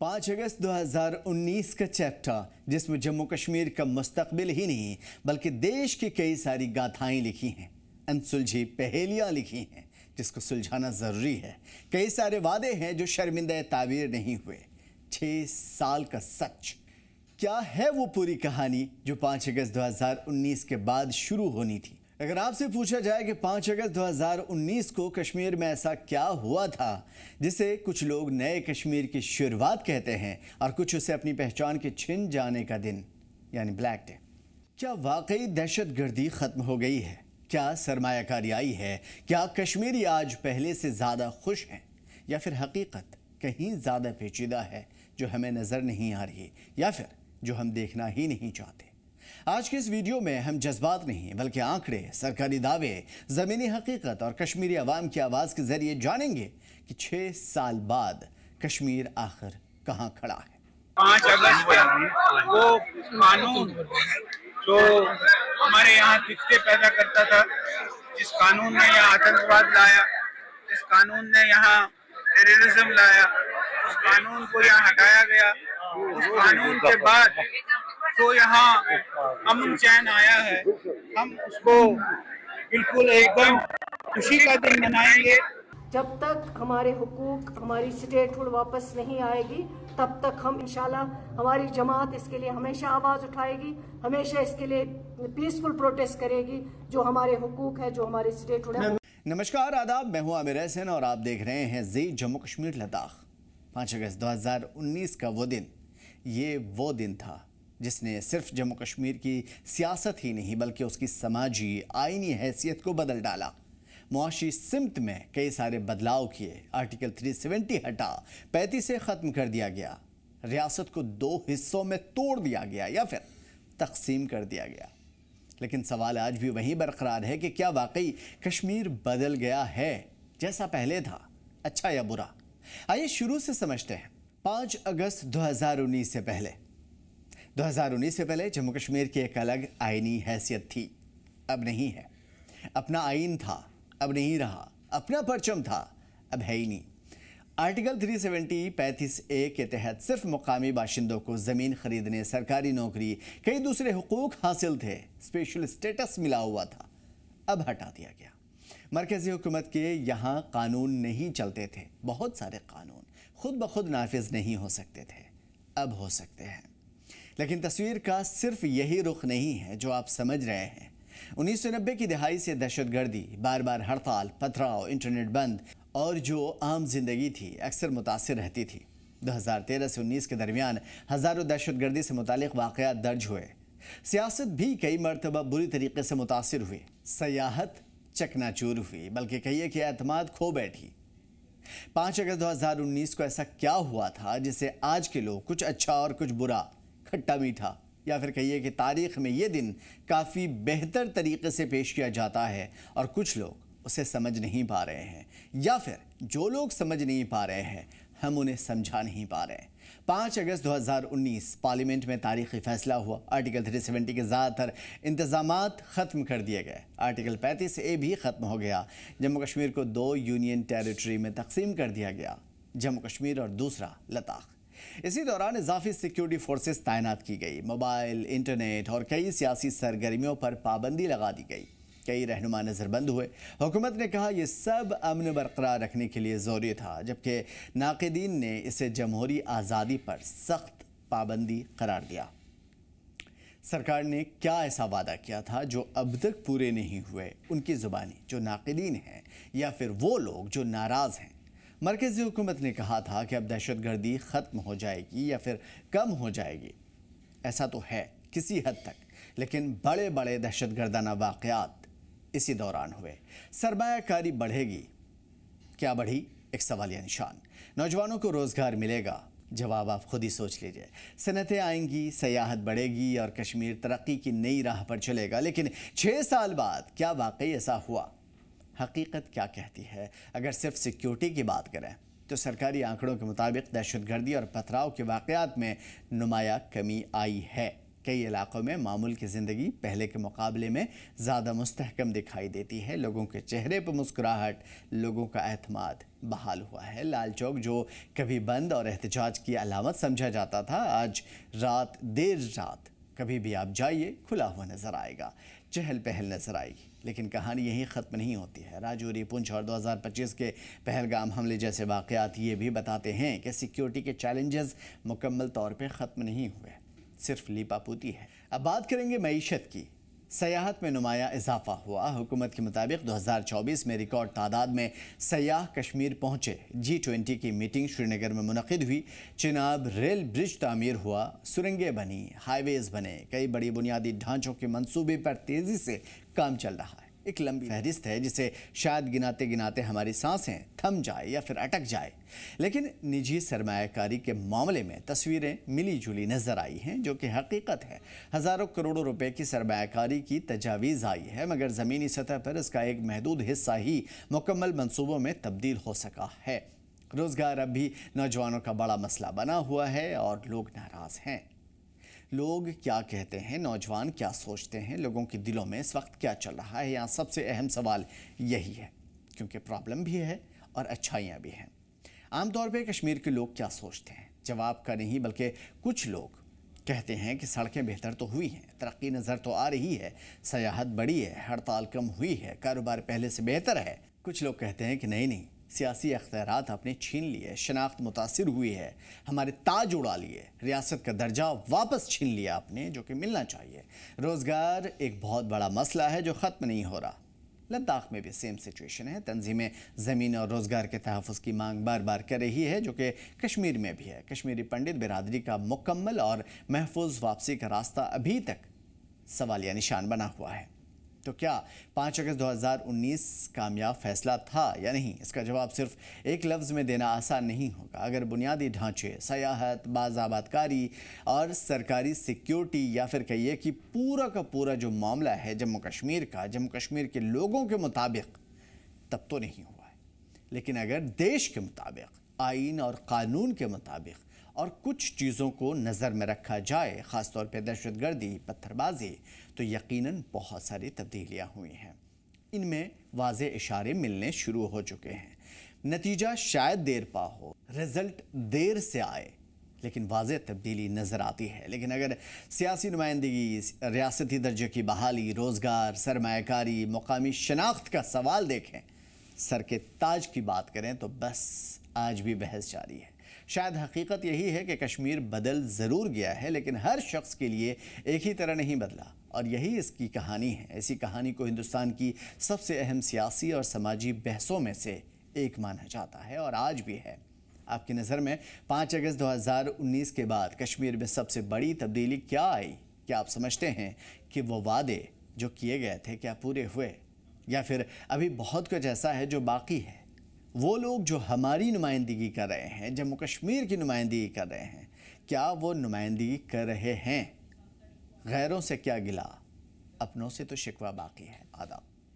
5 अगस्त 2019 का चैप्टर जिसमें जम्मू कश्मीर का मुस्तकबिल ही नहीं बल्कि देश की कई सारी गाथाएं लिखी हैं, अनसुलझी पहेलियां लिखी हैं जिसको सुलझाना ज़रूरी है। कई सारे वादे हैं जो शर्मिंदा ताबीर नहीं हुए। 6 साल का सच क्या है वो पूरी कहानी जो 5 अगस्त 2019 के बाद शुरू होनी थी। अगर आपसे पूछा जाए कि 5 अगस्त 2019 को कश्मीर में ऐसा क्या हुआ था जिसे कुछ लोग नए कश्मीर की शुरुआत कहते हैं और कुछ उसे अपनी पहचान के छिन जाने का दिन यानी ब्लैक डे, क्या वाकई दहशतगर्दी ख़त्म हो गई है? क्या सरमायाकारी आई है? क्या कश्मीरी आज पहले से ज़्यादा खुश हैं या फिर हकीकत कहीं ज़्यादा पेचीदा है जो हमें नज़र नहीं आ रही या फिर जो हम देखना ही नहीं चाहते? आज के इस वीडियो में हम जज्बात नहीं बल्कि आंकड़े, सरकारी दावे, ज़मीनी हकीकत और कश्मीरी अवाम की आवाज़ के जरिए जानेंगे कि 6 साल बाद कश्मीर आखिर कहां खड़ा है। 5 अगस्त वो कानून जो हमारे यहाँ दिक्कतें पैदा करता था, जिस कानून ने यहाँ आतंकवाद लाया, जिस कानून ने यहाँ टेररिज्म लाया, उस कानून को यहाँ हटाया गया। उस कानून के बाद तो यहाँ अमन चैन आया है। हम उसको बिल्कुल एकदम खुशी का दिन मनाएंगे। जब तक हमारे हुकूक, हमारी स्टेटहुड वापस नहीं आएगी तब तक हम इंशाल्लाह, हमारी जमात इसके लिए हमेशा आवाज़ उठाएगी, हमेशा इसके लिए पीसफुल प्रोटेस्ट करेगी। जो हमारे हुकूक है, जो हमारी स्टेटहुड है। नमस्कार, आदाब, मैं हूं आमिर हसन और आप देख रहे हैं जी जम्मू कश्मीर लद्दाख। 5 अगस्त 2019 का वो दिन, ये वो दिन था जिसने सिर्फ जम्मू कश्मीर की सियासत ही नहीं बल्कि उसकी समाजी आईनी हैसियत को बदल डाला। मुआशी सिमत में कई सारे बदलाव किए। आर्टिकल 370 हटा, 35 से ख़त्म कर दिया गया। रियासत को 2 हिस्सों में तोड़ दिया गया या फिर तकसीम कर दिया गया। लेकिन सवाल आज भी वहीं बरकरार है कि क्या वाकई कश्मीर बदल गया है जैसा पहले था, अच्छा या बुरा? आइए शुरू से समझते हैं। 5 अगस्त 2019 से पहले 2019 से पहले जम्मू कश्मीर की एक अलग आईनी हैसियत थी, अब नहीं है। अपना आइन था, अब नहीं रहा। अपना परचम था, अब है ही नहीं। आर्टिकल 370 35A के तहत सिर्फ मुकामी बाशिंदों को ज़मीन खरीदने, सरकारी नौकरी, कई दूसरे हुकूक हासिल थे, स्पेशल स्टेटस मिला हुआ था, अब हटा दिया गया। मरकज़ी हुकूमत के यहाँ कानून नहीं चलते थे। बहुत सारे कानून खुद ब खुद नाफिज नहीं हो सकते थे, अब हो सकते हैं। लेकिन तस्वीर का सिर्फ यही रुख नहीं है जो आप समझ रहे हैं। 1990 की दहाई से दहशतगर्दी, बार बार हड़ताल, पथराव, इंटरनेट बंद और जो आम जिंदगी थी अक्सर मुतासिर रहती थी। 2013 से 19 के दरमियान हज़ारों दहशतगर्दी से मुतालिक वाक़यात दर्ज हुए। सियासत भी कई मरतबा बुरी तरीके से मुतासिर हुई। सयाहत चकनाचूर हुई, बल्कि कहिए कि एतमाद खो बैठी। 5 अगस्त 2019 को ऐसा क्या हुआ था जिसे आज के लोग कुछ अच्छा और कुछ बुरा, खट्टा मीठा या फिर कहिए कि तारीख में ये दिन काफ़ी बेहतर तरीके से पेश किया जाता है और कुछ लोग उसे समझ नहीं पा रहे हैं, या फिर जो लोग समझ नहीं पा रहे हैं हम उन्हें समझा नहीं पा रहे हैं। 5 अगस्त 2019 पार्लियामेंट में तारीखी फैसला हुआ। आर्टिकल 370 के ज़्यादातर इंतज़ामात ख़त्म कर दिए गए। आर्टिकल 35A भी ख़त्म हो गया। जम्मू कश्मीर को 2 यूनियन टेरिटरी में तकसीम कर दिया गया, जम्मू कश्मीर और दूसरा लद्दाख। इसी दौरान इजाफी सिक्योरिटी फोर्सेस तैनात की गई। मोबाइल, इंटरनेट और कई सियासी सरगर्मियों पर पाबंदी लगा दी गई। कई रहनुमा नज़रबंद हुए। हुकूमत ने कहा यह सब अमन बरकरार रखने के लिए ज़रूरी था, जबकि नाक़िदीन ने इसे जमहूरी आज़ादी पर सख्त पाबंदी करार दिया। सरकार ने क्या ऐसा वादा किया था जो अब तक पूरे नहीं हुए? उनकी ज़ुबानी जो नाक़िदीन हैं या फिर वो लोग जो नाराज़ हैं। मरकज़ी हुकूमत ने कहा था कि अब दहशतगर्दी ख़त्म हो जाएगी या फिर कम हो जाएगी। ऐसा तो है किसी हद तक, लेकिन बड़े बड़े दहशतगर्दाना वाक़यात इसी दौरान हुए। सरमायाकारी बढ़ेगी, क्या बढ़ी? एक सवालिया निशान। नौजवानों को रोज़गार मिलेगा? जवाब आप खुद ही सोच लीजिए। सनतें आएंगी, सयाहत बढ़ेगी और कश्मीर तरक्की की नई राह पर चलेगा। लेकिन 6 साल बाद क्या वाकई ऐसा हुआ? हकीकत क्या कहती है? अगर सिर्फ सिक्योरिटी की बात करें तो सरकारी आंकड़ों के मुताबिक दहशतगर्दी और पथराव के वाक़यात में नुमाया कमी आई है। کئی علاقوں میں معمول کی زندگی پہلے کے مقابلے میں زیادہ مستحکم دکھائی دیتی ہے. لوگوں کے چہرے پر مسکراہٹ، لوگوں کا اعتماد بحال ہوا ہے. لال چوک جو کبھی بند اور احتجاج کی علامت سمجھا جاتا تھا، آج دیر رات کبھی بھی آپ جائیے کھلا ہوا نظر آئے گا، چہل پہل نظر آئے گی. لیکن کہانی یہیں ختم نہیں ہوتی ہے. راجوری، پونچھ اور 2025 کے پہلگام حملے جیسے واقعات یہ بھی بتاتے ہیں کہ سیکیورٹی کے چیلنجز مکمل طور پہ ختم نہیں ہوئے، صرف لیپا پوتی ہے. اب بات کریں گے معیشت کی. سیاحت میں نمایاں اضافہ ہوا. حکومت کے مطابق 2024 میں ریکارڈ تعداد میں سیاح کشمیر پہنچے. G20 کی میٹنگ سری نگر میں منعقد ہوئی. چناب ریل برج تعمیر ہوا، سرنگیں بنی، ہائی ویز بنے، کئی بڑی بنیادی ڈھانچوں کے منصوبے پر تیزی سے کام چل رہا ہے. ایک لمبی فہرست ہے جسے شاید گناتے گناتے ہماری سانسیں تھم جائے یا پھر اٹک جائے. لیکن نجی سرمایہ کاری کے معاملے میں تصویریں ملی جلی نظر آئی ہیں جو کہ حقیقت ہے. ہزاروں کروڑوں روپے کی سرمایہ کاری کی تجاویز آئی ہے، مگر زمینی سطح پر اس کا ایک محدود حصہ ہی مکمل منصوبوں میں تبدیل ہو سکا ہے. روزگار اب بھی نوجوانوں کا بڑا مسئلہ بنا ہوا ہے اور لوگ ناراض ہیں. لوگ کیا کہتے ہیں، نوجوان کیا سوچتے ہیں، لوگوں کے دلوں میں اس وقت کیا چل رہا ہے، یہاں سب سے اہم سوال یہی ہے، کیونکہ پرابلم بھی ہے اور اچھائیاں بھی ہیں. عام طور پہ کشمیر کے لوگ کیا سوچتے ہیں؟ جواب کا نہیں، بلکہ کچھ لوگ کہتے ہیں کہ سڑکیں بہتر تو ہوئی ہیں، ترقی نظر تو آ رہی ہے، سیاحت بڑی ہے، ہڑتال کم ہوئی ہے، کاروبار پہلے سے بہتر ہے. کچھ لوگ کہتے ہیں کہ نہیں، سیاسی اختیارات آپ نے چھین لیے، شناخت متاثر ہوئی ہے، ہمارے تاج اڑا لیے، ریاست کا درجہ واپس چھین لیا آپ نے جو کہ ملنا چاہیے. روزگار ایک بہت بڑا مسئلہ ہے جو ختم نہیں ہو رہا. لداخ میں بھی سیم سچویشن ہے. تنظیمیں زمین اور روزگار کے تحفظ کی مانگ بار بار کر رہی ہے جو کہ کشمیر میں بھی ہے. کشمیری پنڈت برادری کا مکمل اور محفوظ واپسی کا راستہ ابھی تک سوالیہ نشان بنا ہوا ہے. تو کیا 5 اگست 2019 کامیاب فیصلہ تھا یا نہیں؟ اس کا جواب صرف ایک لفظ میں دینا آسان نہیں ہوگا. اگر بنیادی ڈھانچے، سیاحت، بازآباد کاری اور سرکاری سیکیورٹی یا پھر کہیے کہ پورا کا پورا جو معاملہ ہے جموں کشمیر کا، جموں کشمیر کے لوگوں کے مطابق، تب تو نہیں ہوا ہے. لیکن اگر دیش کے مطابق، آئین اور قانون کے مطابق اور کچھ چیزوں کو نظر میں رکھا جائے، خاص طور پہ دہشت گردی، پتھر بازی، تو یقیناً بہت ساری تبدیلیاں ہوئی ہیں. ان میں واضح اشارے ملنے شروع ہو چکے ہیں. نتیجہ شاید دیر پا ہو، رزلٹ دیر سے آئے، لیکن واضح تبدیلی نظر آتی ہے. لیکن اگر سیاسی نمائندگی، ریاستی درجے کی بحالی، روزگار، سرمایہ کاری، مقامی شناخت کا سوال دیکھیں، سر کے تاج کی بات کریں تو بس آج بھی بحث جاری ہے. شاید حقیقت یہی ہے کہ کشمیر بدل ضرور گیا ہے، لیکن ہر شخص کے لیے ایک ہی طرح نہیں بدلا، اور یہی اس کی کہانی ہے. اسی کہانی کو ہندوستان کی سب سے اہم سیاسی اور سماجی بحثوں میں سے ایک مانا جاتا ہے اور آج بھی ہے. آپ کی نظر میں 5 اگست 2019 کے بعد کشمیر میں سب سے بڑی تبدیلی کیا آئی؟ کیا آپ سمجھتے ہیں کہ وہ وعدے جو کیے گئے تھے کیا پورے ہوئے، یا پھر ابھی بہت کچھ ایسا ہے جو باقی ہے؟ وہ لوگ جو ہماری نمائندگی کر رہے ہیں، جموں کشمیر کی نمائندگی کر رہے ہیں، کیا وہ نمائندگی کر رہے ہیں؟ غیروں سے کیا گلا، اپنوں سے تو شکوہ باقی ہے. آداب.